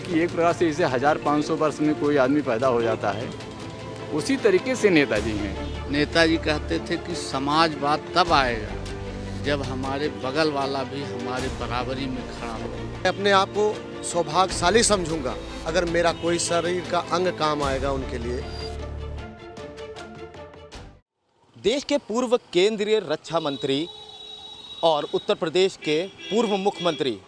कि एक प्रकार से इसे 1500 वर्ष में कोई आदमी पैदा हो जाता है, उसी तरीके से नेताजी हैं। नेताजी कहते थे कि समाजवाद तब आएगा जब हमारे बगल वाला भी हमारे बराबरी में खड़ा हो। मैं अपने आप को सौभाग्यशाली समझूंगा अगर मेरा कोई शरीर का अंग काम आएगा उनके लिए। देश के पूर्व केंद्रीय रक्षा मंत्री और उत्तर प्रदेश के पूर्व मुख्यमंत्री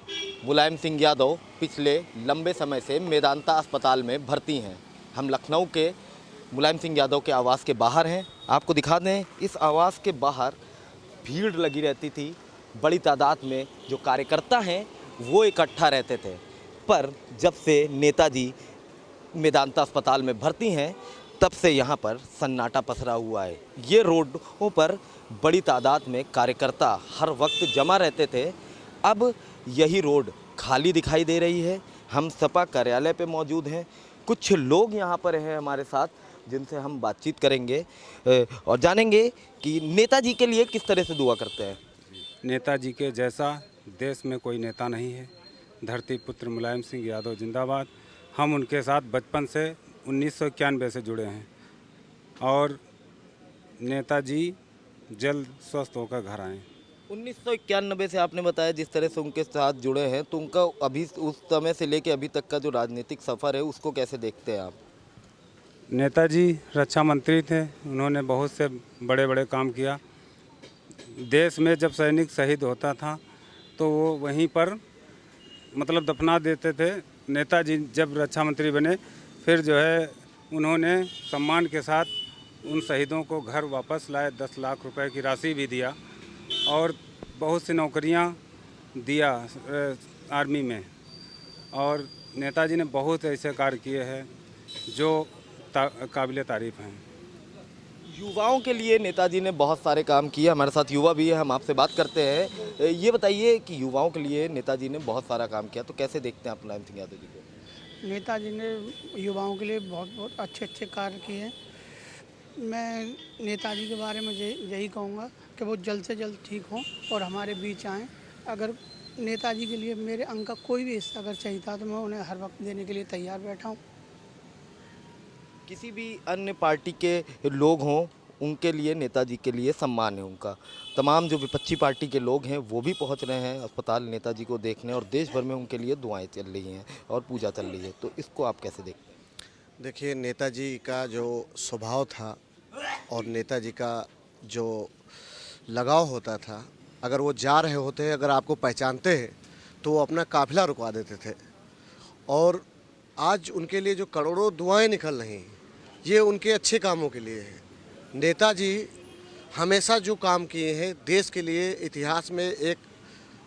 मुलायम सिंह यादव पिछले लंबे समय से मेदांता अस्पताल में भर्ती हैं। हम लखनऊ के मुलायम सिंह यादव के आवास के बाहर हैं। आपको दिखा दें, इस आवास के बाहर भीड़ लगी रहती थी। बड़ी तादाद में जो कार्यकर्ता हैं वो इकट्ठा रहते थे। पर जब से नेताजी मेदांता अस्पताल में भर्ती हैं तब से यहाँ पर सन्नाटा पसरा हुआ है। ये रोडों पर बड़ी तादाद में कार्यकर्ता हर वक्त जमा रहते थे। अब यही रोड खाली दिखाई दे रही है। हम सपा कार्यालय पे मौजूद हैं। कुछ लोग यहाँ पर हैं हमारे साथ जिनसे हम बातचीत करेंगे और जानेंगे कि नेताजी के लिए किस तरह से दुआ करते हैं। नेताजी के जैसा देश में कोई नेता नहीं है। धरती पुत्र मुलायम सिंह यादव जिंदाबाद। हम उनके साथ बचपन से 1991 से जुड़े हैं और नेताजी जल्द स्वस्थ होकर घर आएँ। 1991 से आपने बताया जिस तरह से उनके साथ जुड़े हैं, तो उनका अभी उस समय से लेके अभी तक का जो राजनीतिक सफ़र है उसको कैसे देखते हैं आप? नेताजी रक्षा मंत्री थे। उन्होंने बहुत से बड़े बड़े काम किया। देश में जब सैनिक शहीद होता था तो वो वहीं पर मतलब दफना देते थे। नेताजी जब रक्षा मंत्री बने फिर जो है उन्होंने सम्मान के साथ उन शहीदों को घर वापस लाए। 10 लाख रुपए की राशि भी दिया और बहुत सी नौकरियां दिया आर्मी में। और नेताजी ने बहुत ऐसे कार्य किए हैं जो काबिल तारीफ़ हैं। युवाओं के लिए नेताजी ने बहुत सारे काम किए। हमारे साथ युवा भी है, हम आपसे बात करते हैं। ये बताइए कि युवाओं के लिए नेताजी ने बहुत सारा काम किया, तो कैसे देखते हैं आप मुलायम सिंह यादव जी को? नेताजी ने युवाओं के लिए बहुत बहुत अच्छे कार्य किए हैं। मैं नेताजी के बारे में यही कहूँगा कि वो जल्द से जल्द ठीक हों और हमारे बीच आएँ। अगर नेताजी के लिए मेरे अंग का कोई भी हिस्सा अगर चाहिए था तो मैं उन्हें हर वक्त देने के लिए तैयार बैठा हूँ। किसी भी अन्य पार्टी के लोग हों, उनके लिए नेताजी के लिए सम्मान है उनका। तमाम जो विपक्षी पार्टी के लोग हैं वो भी पहुंच रहे हैं अस्पताल नेताजी को देखने और देश भर में उनके लिए दुआएं चल रही हैं और पूजा चल रही है। तो इसको आप कैसे देखते हैं? देखिए, नेताजी का जो स्वभाव था और नेताजी का जो लगाव होता था, अगर वो जा रहे होते, अगर आपको पहचानते हैं तो वो अपना काफिला रुकवा देते थे। और आज उनके लिए जो करोड़ों दुआएं निकल रही हैं ये उनके अच्छे कामों के लिए है। नेताजी हमेशा जो काम किए हैं देश के लिए इतिहास में एक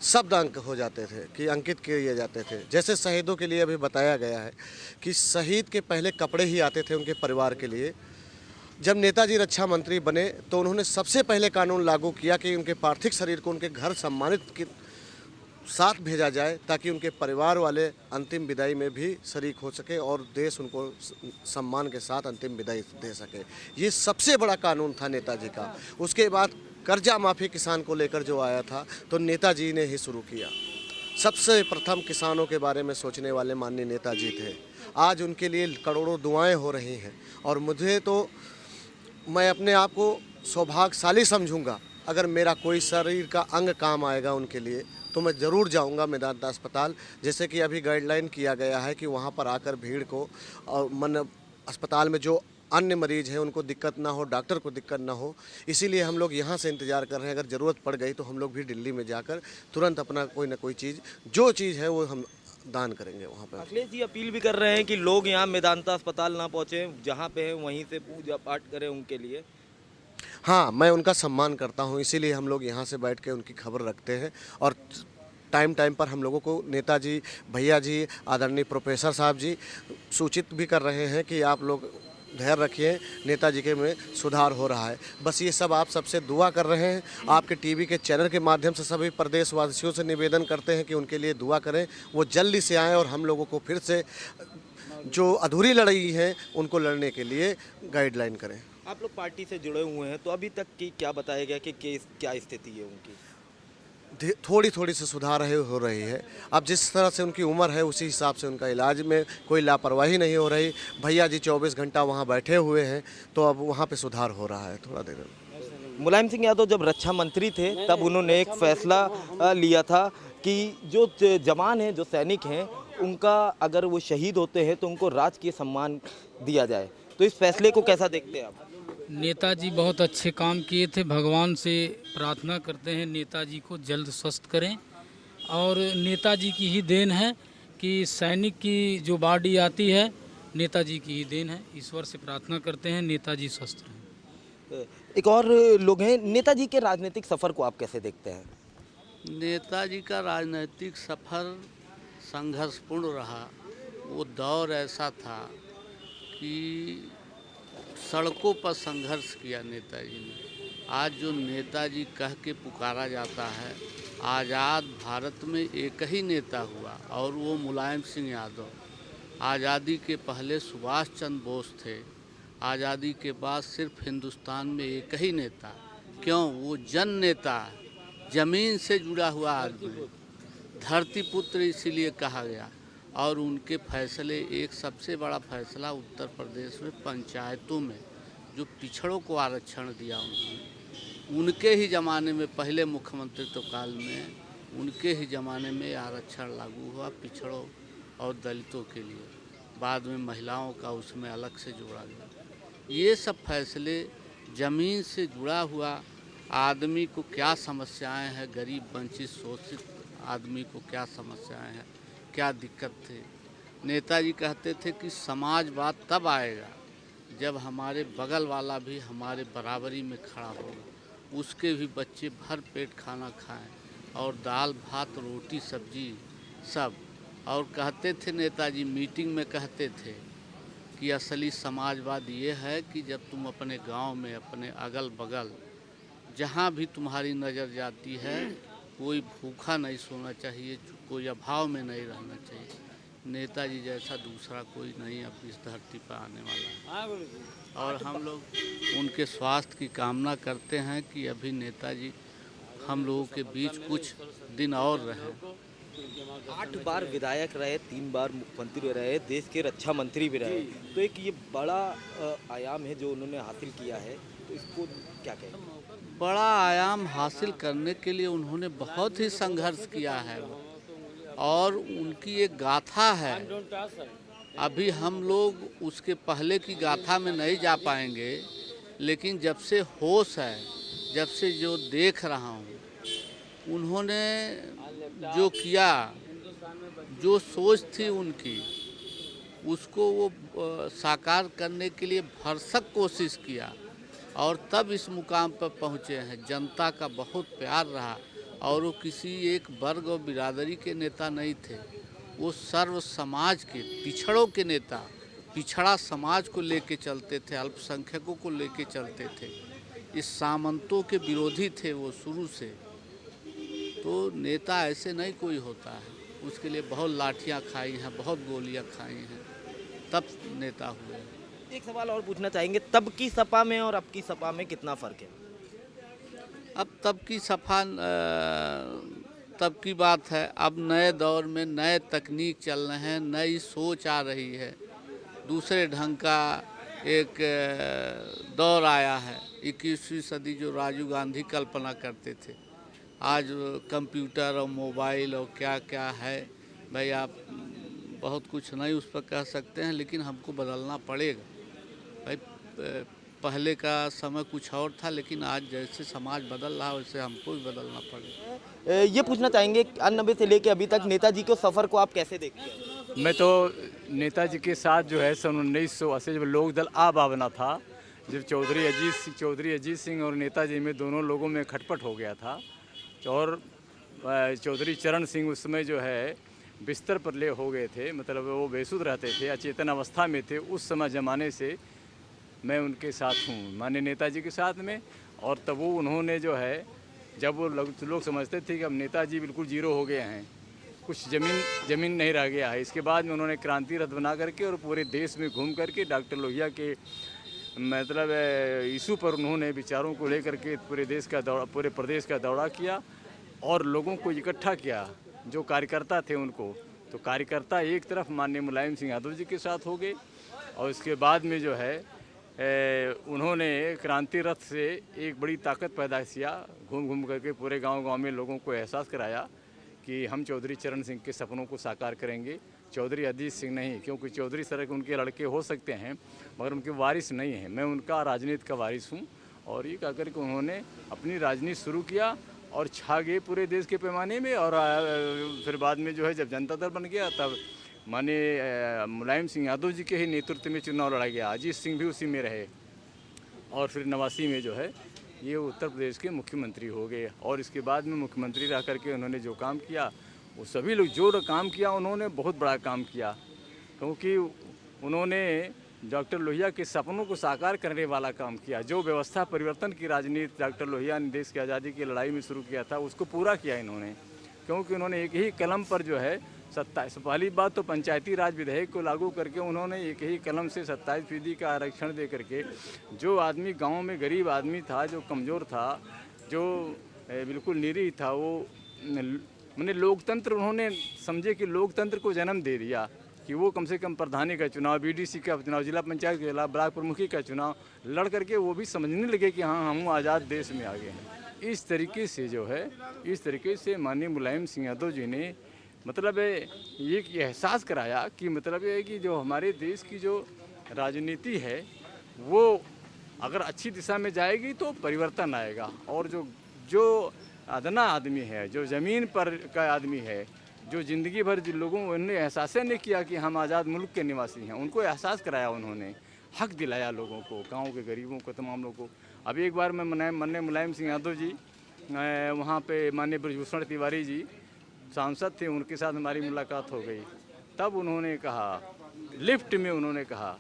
शब्द अंक हो जाते थे कि अंकित किए जाते थे। जैसे शहीदों के लिए अभी बताया गया है कि शहीद के पहले कपड़े ही आते थे उनके परिवार के लिए। जब नेताजी रक्षा मंत्री बने तो उन्होंने सबसे पहले कानून लागू किया कि उनके पार्थिव शरीर को उनके घर सम्मानित के साथ भेजा जाए ताकि उनके परिवार वाले अंतिम विदाई में भी शरीक हो सके और देश उनको सम्मान के साथ अंतिम विदाई दे सके। ये सबसे बड़ा कानून था नेताजी का। उसके बाद कर्जा माफ़ी किसान को लेकर जो आया था तो नेताजी ने ही शुरू किया। सबसे प्रथम किसानों के बारे में सोचने वाले माननीय नेताजी थे। आज उनके लिए करोड़ों दुआएं हो रही हैं और मुझे तो मैं अपने आप को सौभाग्यशाली समझूंगा अगर मेरा कोई शरीर का अंग काम आएगा उनके लिए तो मैं ज़रूर जाऊंगा मेदांता अस्पताल। जैसे कि अभी गाइडलाइन किया गया है कि वहां पर आकर भीड़ को और अस्पताल में जो अन्य मरीज हैं उनको दिक्कत ना हो, डॉक्टर को दिक्कत ना हो, इसीलिए हम लोग यहाँ से इंतज़ार कर रहे हैं। अगर ज़रूरत पड़ गई तो हम लोग भी दिल्ली में जाकर तुरंत अपना कोई ना कोई चीज़ जो चीज़ है वो हम दान करेंगे वहाँ पर। अखिलेश जी अपील भी कर रहे हैं कि लोग यहाँ मेदांता अस्पताल ना पहुँचे, जहाँ पे हैं वहीं से पूजा पाठ करें उनके लिए। हाँ, मैं उनका सम्मान करता हूँ, इसीलिए हम लोग यहाँ से बैठ के उनकी खबर रखते हैं और टाइम पर हम लोगों को नेताजी भैया जी, आदरणीय प्रोफेसर साहब जी सूचित भी कर रहे हैं कि आप लोग धैर्य रखिए, नेताजी के में सुधार हो रहा है। बस ये सब आप सबसे दुआ कर रहे हैं। आपके टीवी के चैनल के माध्यम से सभी प्रदेशवासियों से निवेदन करते हैं कि उनके लिए दुआ करें, वो जल्दी से आएँ और हम लोगों को फिर से जो अधूरी लड़ाई है उनको लड़ने के लिए गाइडलाइन करें। आप लोग पार्टी से जुड़े हुए हैं तो अभी तक की क्या बताया गया कि क्या स्थिति है उनकी? थोड़ी थोड़ी से सुधार हो रही है। अब जिस तरह से उनकी उम्र है उसी हिसाब से उनका इलाज में कोई लापरवाही नहीं हो रही। भैया जी 24 घंटा वहाँ बैठे हुए हैं, तो अब वहाँ पे सुधार हो रहा है थोड़ा देर में। मुलायम सिंह यादव जब रक्षा मंत्री थे तब उन्होंने एक फैसला लिया था कि जो जवान हैं, जो सैनिक हैं, उनका अगर वो शहीद होते हैं तो उनको राजकीय सम्मान दिया जाए। तो इस फैसले को कैसा देखते हैं आप? नेताजी बहुत अच्छे काम किए थे। भगवान से प्रार्थना करते हैं नेताजी को जल्द स्वस्थ करें, और नेताजी की ही देन है कि सैनिक की जो बॉडी आती है नेताजी की ही देन है। ईश्वर से प्रार्थना करते हैं नेताजी स्वस्थ रहें। एक और लोग हैं, नेताजी के राजनीतिक सफ़र को आप कैसे देखते हैं? नेताजी का राजनीतिक सफ़र संघर्षपूर्ण रहा। वो दौर ऐसा था कि सड़कों पर संघर्ष किया नेताजी ने। आज जो नेताजी कह के पुकारा जाता है, आज़ाद भारत में एक ही नेता हुआ और वो मुलायम सिंह यादव। आज़ादी के पहले सुभाष चंद्र बोस थे, आज़ादी के बाद सिर्फ हिंदुस्तान में एक ही नेता। क्यों? वो जन नेता है, ज़मीन से जुड़ा हुआ आदमी, धरती पुत्र इसीलिए कहा गया। और उनके फैसले, एक सबसे बड़ा फैसला उत्तर प्रदेश में पंचायतों में जो पिछड़ों को आरक्षण दिया उन्होंने, उनके ही ज़माने में, पहले मुख्यमंत्रित्व काल में उनके ही ज़माने में आरक्षण लागू हुआ पिछड़ों और दलितों के लिए। बाद में महिलाओं का उसमें अलग से जोड़ा गया। ये सब फैसले ज़मीन से जुड़ा हुआ आदमी को क्या समस्याएं हैं, गरीब वंचित शोषित आदमी को क्या समस्याएं हैं, क्या दिक्कत थे। नेताजी कहते थे कि समाजवाद तब आएगा जब हमारे बगल वाला भी हमारे बराबरी में खड़ा होगा, उसके भी बच्चे भर पेट खाना खाएं, और दाल भात रोटी सब्जी सब। और कहते थे नेताजी, मीटिंग में कहते थे कि असली समाजवाद ये है कि जब तुम अपने गांव में, अपने अगल बगल जहाँ भी तुम्हारी नज़र जाती है, कोई भूखा नहीं सोना चाहिए, कोई अभाव में नहीं रहना चाहिए। नेताजी जैसा दूसरा कोई नहीं अब इस धरती पर आने वाला है। और हम लोग उनके स्वास्थ्य की कामना करते हैं कि अभी नेताजी हम लोगों के बीच कुछ दिन और रहें। 8 बार विधायक रहे, 3 बार मुख्यमंत्री रहे, देश के रक्षा मंत्री भी रहे, तो एक ये बड़ा आयाम है जो उन्होंने हासिल किया है, तो इसको क्या कहें? बड़ा आयाम हासिल करने के लिए उन्होंने बहुत ही संघर्ष किया है, और उनकी एक गाथा है। अभी हम लोग उसके पहले की गाथा में नहीं जा पाएंगे, लेकिन जब से होश है, जब से जो देख रहा हूँ, उन्होंने जो किया, जो सोच थी उनकी, उसको वो साकार करने के लिए भरसक कोशिश किया, और तब इस मुकाम पर पहुँचे हैं। जनता का बहुत प्यार रहा, और वो किसी एक वर्ग और बिरादरी के नेता नहीं थे, वो सर्व समाज के, पिछड़ों के नेता, पिछड़ा समाज को लेके चलते थे, अल्पसंख्यकों को लेके चलते थे। इस सामंतों के विरोधी थे वो शुरू से। तो नेता ऐसे नहीं कोई होता है, उसके लिए बहुत लाठियाँ खाई हैं, बहुत गोलियाँ खाई हैं, तब नेता हुए। एक सवाल और पूछना चाहेंगे, तब की सपा में और अब की सपा में कितना फ़र्क है? अब तब की सपा तब की बात है। अब नए दौर में नए तकनीक चल रहे हैं, नई सोच आ रही है, दूसरे ढंग का एक दौर आया है। 21वीं सदी जो राजीव गांधी कल्पना करते थे, आज कंप्यूटर और मोबाइल और क्या क्या है, भाई आप बहुत कुछ नहीं उस पर कह सकते हैं, लेकिन हमको बदलना पड़ेगा। भाई पहले का समय कुछ और था, लेकिन आज जैसे समाज बदल रहा है वैसे हमको भी बदलना पड़ेगा। ये पूछना चाहेंगे, 98 से लेकर अभी तक नेताजी के सफ़र को आप कैसे देखते हैं? मैं तो नेताजी के साथ जो है सन 1980 जब लोक दल आ बना था, जब चौधरी अजीत सिंह और नेताजी में दोनों लोगों में खटपट हो गया था, और चौधरी चरण सिंह उस समय जो है बिस्तर पर ले हो गए थे, मतलब वो बेसुध रहते थे, अचेतन अवस्था में थे। उस समय ज़माने से मैं उनके साथ हूँ, माननीय नेताजी के साथ में। और तब वो उन्होंने जो है, जब वो लोग समझते थे कि अब नेताजी बिल्कुल जीरो हो गए हैं, कुछ ज़मीन नहीं रह गया है, इसके बाद में उन्होंने क्रांति रथ बना करके और पूरे देश में घूम करके डॉक्टर लोहिया के मतलब इशू पर उन्होंने विचारों को लेकर के पूरे प्रदेश का दौरा किया। और लोगों को इकट्ठा किया, जो कार्यकर्ता थे उनको, तो कार्यकर्ता एक तरफ माननीय मुलायम सिंह यादव जी के साथ हो गए और इसके बाद में जो है उन्होंने क्रांति रथ से एक बड़ी ताकत पैदा किया, घूम घूम करके पूरे गांव-गांव में लोगों को एहसास कराया कि हम चौधरी चरण सिंह के सपनों को साकार करेंगे, चौधरी अजीत सिंह नहीं, क्योंकि चौधरी सर उनके लड़के हो सकते हैं मगर उनके वारिस नहीं हैं, मैं उनका राजनीति का वारिस हूँ। और ये कहकर के उन्होंने अपनी राजनीति शुरू किया और छा गए पूरे देश के पैमाने में। और फिर बाद में जो है जब जनता दल बन गया तब माननीय मुलायम सिंह यादव जी के ही नेतृत्व में चुनाव लड़ा गया, अजीत सिंह भी उसी में रहे और फिर 89 में जो है ये उत्तर प्रदेश के मुख्यमंत्री हो गए। और इसके बाद में मुख्यमंत्री रह करके उन्होंने जो काम किया वो सभी लोग जो काम किया उन्होंने बहुत बड़ा काम किया, क्योंकि उन्होंने डॉक्टर लोहिया के सपनों को साकार करने वाला काम किया। जो व्यवस्था परिवर्तन की राजनीति डॉक्टर लोहिया ने देश की आज़ादी की लड़ाई में शुरू किया था उसको पूरा किया इन्होंने, क्योंकि उन्होंने एक ही कलम पर जो है 27 पहली बात तो पंचायती राज विधेयक को लागू करके उन्होंने एक ही कलम से 27% का आरक्षण दे करके जो आदमी गांव में गरीब आदमी था, जो कमज़ोर था, जो बिल्कुल निरीह था, वो मैंने लोकतंत्र उन्होंने समझे कि लोकतंत्र को जन्म दे दिया कि वो कम से कम प्रधानी का चुनाव, बीडीसी का चुनाव, जिला पंचायत का चुनाव, ब्लॉक प्रमुखी का चुनाव लड़ करके वो भी समझने लगे कि हाँ हम आज़ाद देश में आ गए हैं। इस तरीके से जो है इस तरीके से माननीय मुलायम सिंह यादव जी ने मतलब ये एहसास कराया कि मतलब ये है कि जो हमारे देश की जो राजनीति है वो अगर अच्छी दिशा में जाएगी तो परिवर्तन आएगा। और जो अदना आदमी है, जो ज़मीन पर का आदमी है, जो ज़िंदगी भर जिन लोगों ने एहसास नहीं किया कि हम आज़ाद मुल्क के निवासी हैं, उनको एहसास कराया उन्होंने, हक दिलाया लोगों को, गाँव के गरीबों को, तमाम लोगों को। अभी एक बार मैं माननीय मुलायम सिंह यादव जी वहाँ पे माननीय ब्रजभूषण तिवारी जी सांसद थे, उनके साथ हमारी मुलाकात हो गई। तब उन्होंने कहा, लिफ्ट में उन्होंने कहा,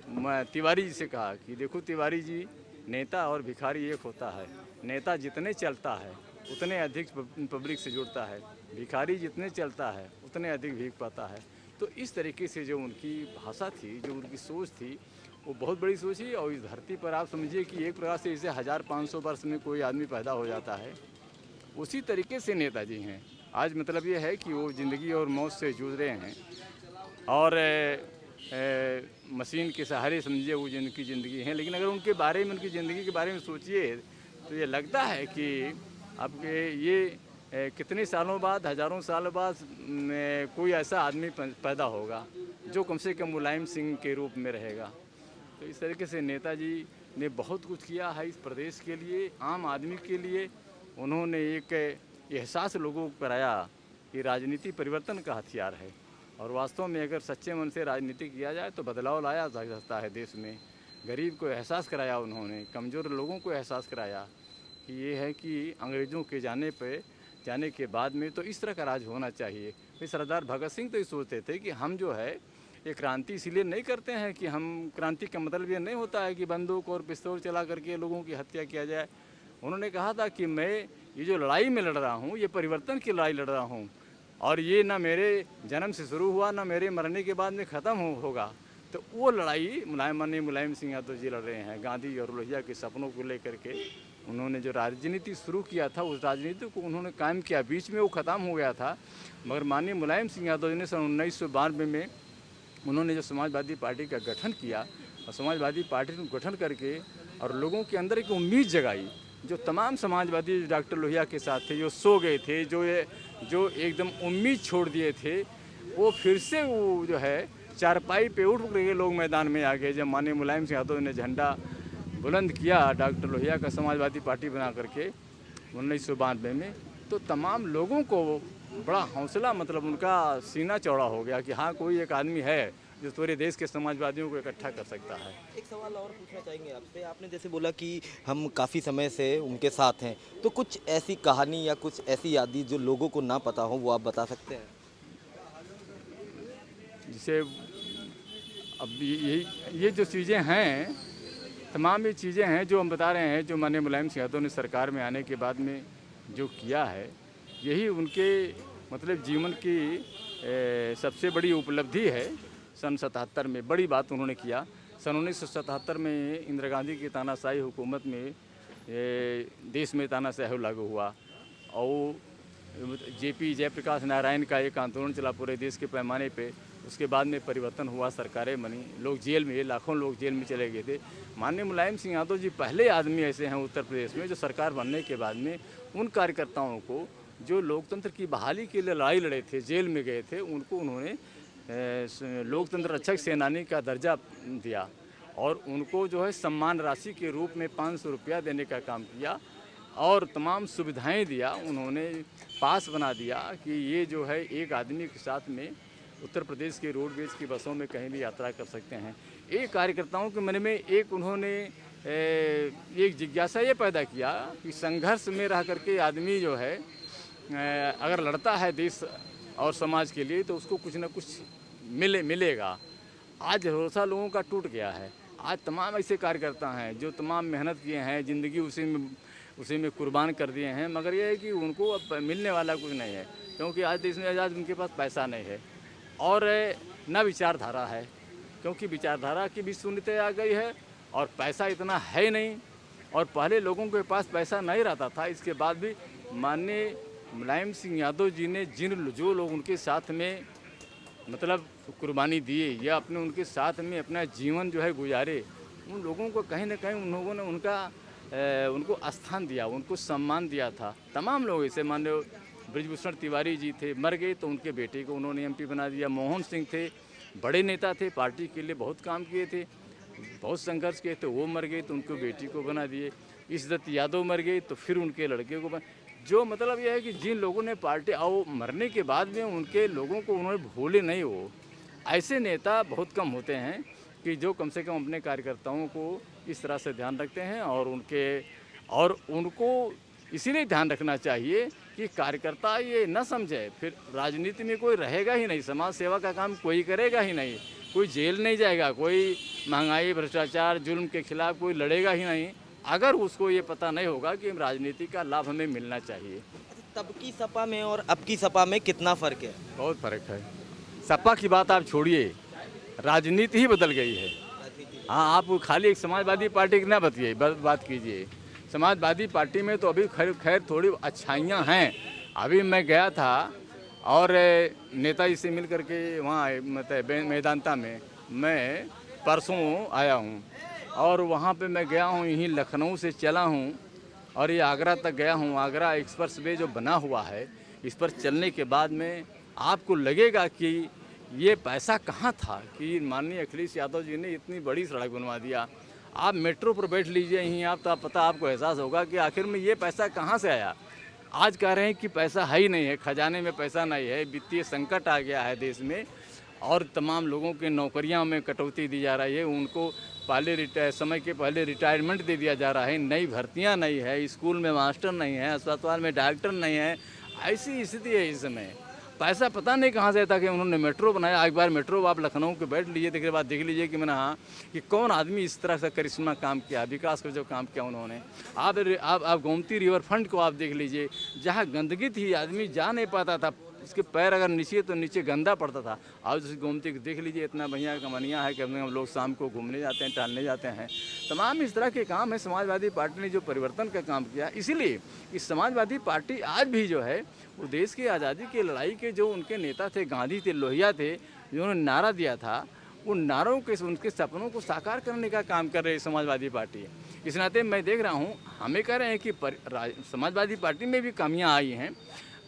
मैं तिवारी जी से कहा कि देखो तिवारी जी, नेता और भिखारी एक होता है, नेता जितने चलता है उतने अधिक पब्लिक से जुड़ता है, भिखारी जितने चलता है उतने अधिक भीख पाता है। तो इस तरीके से जो उनकी भाषा थी, जो उनकी सोच थी, वो बहुत बड़ी सोच थी। और इस धरती पर आप समझिए कि एक प्रकार से इसे 1500 वर्ष में कोई आदमी पैदा हो जाता है, उसी तरीके से नेताजी हैं। आज मतलब ये है कि वो ज़िंदगी और मौत से जूझ रहे हैं और मशीन के सहारे समझिए वो जिनकी ज़िंदगी है। लेकिन अगर उनके बारे में, उनकी ज़िंदगी के बारे में सोचिए तो ये लगता है कि आपके ये कितने सालों बाद, हज़ारों साल बाद कोई ऐसा आदमी पैदा होगा जो कम से कम मुलायम सिंह के रूप में रहेगा। तो इस तरीके से नेताजी ने बहुत कुछ किया है इस प्रदेश के लिए, आम आदमी के लिए। उन्होंने एक एहसास लोगों को कराया कि राजनीति परिवर्तन का हथियार है और वास्तव में अगर सच्चे मन से राजनीति किया जाए तो बदलाव लाया जा सकता है देश में। गरीब को एहसास कराया उन्होंने, कमज़ोर लोगों को एहसास कराया कि ये है कि अंग्रेज़ों के जाने के बाद में तो इस तरह का राज होना चाहिए। फिर सरदार भगत सिंह तो ये सोचते थे कि हम जो है ये क्रांति इसीलिए नहीं करते हैं कि हम, क्रांति का मतलब ये नहीं होता है कि बंदूक और पिस्तौल चला करके लोगों की हत्या किया जाए। उन्होंने कहा था कि मैं ये जो लड़ाई में लड़ रहा हूँ ये परिवर्तन की लड़ाई लड़ रहा हूँ और ये ना मेरे जन्म से शुरू हुआ ना मेरे मरने के बाद में ख़त्म होगा। तो वो लड़ाई मुलायम सिंह यादव जी लड़ रहे हैं। गांधी और लोहिया के सपनों को लेकर के उन्होंने जो राजनीति शुरू किया था उस राजनीति को उन्होंने कायम किया। बीच में वो ख़त्म हो गया था मगर माननीय मुलायम सिंह यादव जी ने सन 1992 में उन्होंने जो समाजवादी पार्टी का गठन किया और समाजवादी पार्टी को गठन करके और लोगों के अंदर एक उम्मीद जगाई। जो तमाम समाजवादी डॉक्टर लोहिया के साथ थे, जो सो गए थे, जो एकदम उम्मीद छोड़ दिए थे, वो फिर से वो जो है चारपाई पे उठ के लोग मैदान में आ गए। जब माननीय मुलायम सिंह यादव ने झंडा बुलंद किया डॉक्टर लोहिया का समाजवादी पार्टी बना करके 1992 में, तो तमाम लोगों को बड़ा हौसला, मतलब उनका सीना चौड़ा हो गया कि हाँ कोई एक आदमी है जो पूरे देश के समाजवादियों को इकट्ठा कर सकता है। एक सवाल और पूछना चाहेंगे आपसे। आपने जैसे बोला कि हम काफ़ी समय से उनके साथ हैं, तो कुछ ऐसी कहानी या कुछ ऐसी यादें जो लोगों को ना पता हो वो आप बता सकते हैं? जैसे अब ये जो चीज़ें हैं, तमाम ये चीज़ें हैं जो हम बता रहे हैं, जो माननीय मुलायम सिंह यादव ने सरकार में आने के बाद में जो किया है, यही उनके मतलब जीवन की सबसे बड़ी उपलब्धि है। सन 77 में बड़ी बात उन्होंने किया। सन 1977 में इंदिरा गांधी की तानाशाही हुकूमत में देश में तानाशाही लागू हुआ और जेपी जयप्रकाश नारायण का एक आंदोलन चला पूरे देश के पैमाने पे, उसके बाद में परिवर्तन हुआ, सरकारें बनी, लोग जेल में, लाखों लोग जेल में चले गए थे। माननीय मुलायम सिंह यादव जी पहले आदमी ऐसे हैं उत्तर प्रदेश में जो सरकार बनने के बाद में उन कार्यकर्ताओं को जो लोकतंत्र की बहाली के लिए लड़ाई लड़े थे, जेल में गए थे, उनको उन्होंने लोकतंत्र रक्षक सेनानी का दर्जा दिया और उनको जो है सम्मान राशि के रूप में 500 रुपया देने का काम किया और तमाम सुविधाएं दिया। उन्होंने पास बना दिया कि ये जो है एक आदमी के साथ में उत्तर प्रदेश के रोडवेज की बसों में कहीं भी यात्रा कर सकते हैं। एक कार्यकर्ताओं के मन में एक उन्होंने एक जिज्ञासा ये पैदा किया कि संघर्ष में रह करके आदमी जो है अगर लड़ता है देश और समाज के लिए तो उसको कुछ ना कुछ मिलेगा। आज भरोसा लोगों का टूट गया है। आज तमाम ऐसे कार्यकर्ता हैं जो तमाम मेहनत किए हैं, ज़िंदगी उसी में कुर्बान कर दिए हैं, मगर यह है कि उनको अब मिलने वाला कुछ नहीं है, क्योंकि आज देश में आज़ाद उनके पास पैसा नहीं है और न विचारधारा है, क्योंकि विचारधारा की भी शून्यता आ गई है और पैसा इतना है नहीं। और पहले लोगों के पास पैसा नहीं रहता था, इसके बाद भी माननीय मुलायम सिंह यादव जी ने जो लोग उनके साथ में मतलब कुर्बानी दिए या अपने उनके साथ में अपना जीवन जो है गुजारे, उन लोगों को कहीं ना कहीं उन लोगों ने उनको स्थान दिया, उनको सम्मान दिया था। तमाम लोग ऐसे मान लो ब्रिजभूषण तिवारी जी थे, मर गए तो उनके बेटे को उन्होंने एमपी बना दिया। मोहन सिंह थे, बड़े नेता थे, पार्टी के लिए बहुत काम किए थे, बहुत संघर्ष किए थे, वो मर गए तो उनको बेटी को बना दिए। इज्जत यादव मर गए तो फिर उनके लड़के को जो मतलब यह है कि जिन लोगों ने पार्टी आओ मरने के बाद में उनके लोगों को उन्होंने भूले नहीं, हो ऐसे नेता बहुत कम होते हैं कि जो कम से कम अपने कार्यकर्ताओं को इस तरह से ध्यान रखते हैं। और उनको इसीलिए ध्यान रखना चाहिए कि कार्यकर्ता ये न समझे फिर राजनीति में कोई रहेगा ही नहीं, समाज सेवा का काम कोई करेगा ही नहीं, कोई जेल नहीं जाएगा, कोई महंगाई भ्रष्टाचार जुल्म के खिलाफ कोई लड़ेगा ही नहीं, अगर उसको ये पता नहीं होगा कि राजनीति का लाभ हमें मिलना चाहिए। तब की सपा में और अब की सपा में कितना फ़र्क है? बहुत फ़र्क है। सपा की बात आप छोड़िए, राजनीति ही बदल गई है। हाँ, आप खाली एक समाजवादी पार्टी की ना बात कीजिए। समाजवादी पार्टी में तो अभी खैर थोड़ी अच्छाइयाँ हैं। अभी मैं गया था और नेताजी से मिल करके वहाँ मतलब मैदानता में मैं परसों आया हूँ और वहाँ पे मैं गया हूँ, यहीं लखनऊ से चला हूँ और ये आगरा तक गया हूँ। आगरा एक्सप्रेस वे जो बना हुआ है, इस पर चलने के बाद में आपको लगेगा कि ये पैसा कहाँ था कि माननीय अखिलेश यादव जी ने इतनी बड़ी सड़क बनवा दिया। आप मेट्रो पर बैठ लीजिए यहीं, आपको एहसास होगा कि आखिर में ये पैसा कहाँ से आया। आज कह रहे हैं कि पैसा है ही नहीं है, खजाने में पैसा नहीं है, वित्तीय संकट आ गया है देश में और तमाम लोगों के नौकरियां में कटौती दी जा रही है, उनको समय के पहले रिटायरमेंट दे दिया जा रहा है, नई भर्तियां नहीं है, स्कूल में मास्टर नहीं है, अस्पताल में डॉक्टर नहीं है। ऐसी स्थिति है इस समय। पैसा पता नहीं कहाँ से था कि उन्होंने मेट्रो बनाया। एक बार मेट्रो आप लखनऊ के बैठ लीजिए, देखने के बाद देख लीजिए कि मैंने हाँ कि कौन आदमी इस तरह से करिश्मा काम किया, विकास का जो काम किया उन्होंने। आप गोमती रिवर फ्रंट को आप देख लीजिए, जहाँ गंदगी थी आदमी जा नहीं पाता था, उसके पैर अगर नीचे तो नीचे गंदा पड़ता था। आज उस गोमती को देख लीजिए, इतना बढ़िया कमनिया है कि हम लोग शाम को घूमने जाते हैं, टहलने जाते हैं। तमाम इस तरह के काम है। समाजवादी पार्टी ने जो परिवर्तन का काम किया, इसीलिए इस समाजवादी पार्टी आज भी जो है वो देश की आज़ादी की लड़ाई के जो उनके नेता थे, गांधी थे, लोहिया थे, जिन्होंने नारा दिया था, उन नारों के उनके सपनों को साकार करने का काम कर रही समाजवादी पार्टी। इस नाते मैं देख रहा हूँ, हमें कह रहे हैं कि समाजवादी पार्टी में भी कमियाँ आई हैं,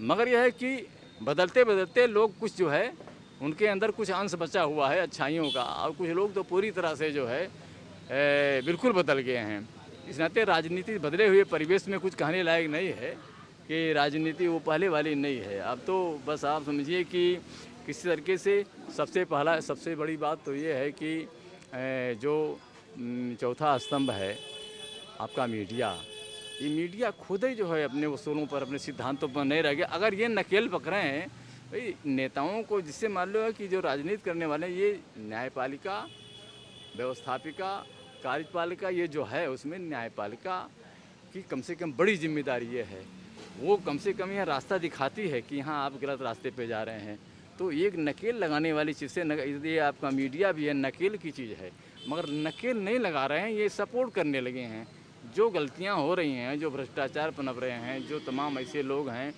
मगर यह है कि बदलते बदलते लोग कुछ जो है उनके अंदर कुछ अंश बचा हुआ है अच्छाइयों का, और कुछ लोग तो पूरी तरह से जो है बिल्कुल बदल गए हैं। इस नाते राजनीति बदले हुए परिवेश में कुछ कहने लायक नहीं है कि राजनीति वो पहले वाली नहीं है। अब तो बस आप समझिए कि किसी तरीके से सबसे बड़ी बात तो ये है कि जो चौथा स्तंभ है आपका मीडिया, ये मीडिया खुद ही जो है अपने उसूलों पर, अपने सिद्धांतों पर नहीं रह गया। अगर ये नकेल पकड़े हैं भाई नेताओं को, जिससे मान लो है कि जो राजनीति करने वाले ये न्यायपालिका, व्यवस्थापिका, कार्यपालिका, ये जो है उसमें न्यायपालिका की कम से कम बड़ी जिम्मेदारी ये है, वो कम से कम यह रास्ता दिखाती है कि हाँ आप गलत रास्ते पे जा रहे हैं। तो एक नकेल लगाने वाली चीज़ से इसलिए आपका मीडिया भी है नकेल की चीज़ है, मगर नकेल नहीं लगा रहे हैं, ये सपोर्ट करने लगे हैं। जो गलतियां हो रही हैं, जो भ्रष्टाचार पनप रहे हैं, जो तमाम ऐसे लोग हैं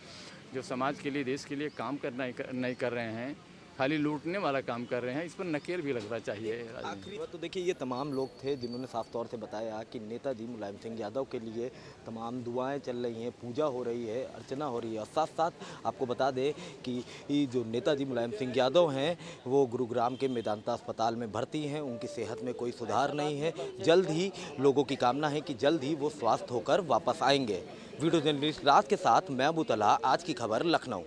जो समाज के लिए देश के लिए काम करना नहीं कर रहे हैं, खाली लूटने वाला काम कर रहे हैं, इस पर नकेल भी लगना चाहिए। आखिरी बात तो देखिए, ये तमाम लोग थे जिन्होंने साफ तौर से बताया कि नेताजी मुलायम सिंह यादव के लिए तमाम दुआएं चल रही हैं, पूजा हो रही है, अर्चना हो रही है। और साथ साथ आपको बता दें कि जो नेताजी मुलायम सिंह यादव हैं वो गुरुग्राम के मेदांता अस्पताल में भर्ती हैं, उनकी सेहत में कोई सुधार नहीं है। जल्द ही लोगों की कामना है कि जल्द ही वो स्वस्थ होकर वापस आएंगे। वीडियो जर्नलिस्ट राज के साथ मैं अबू तलहा, आज की खबर लखनऊ।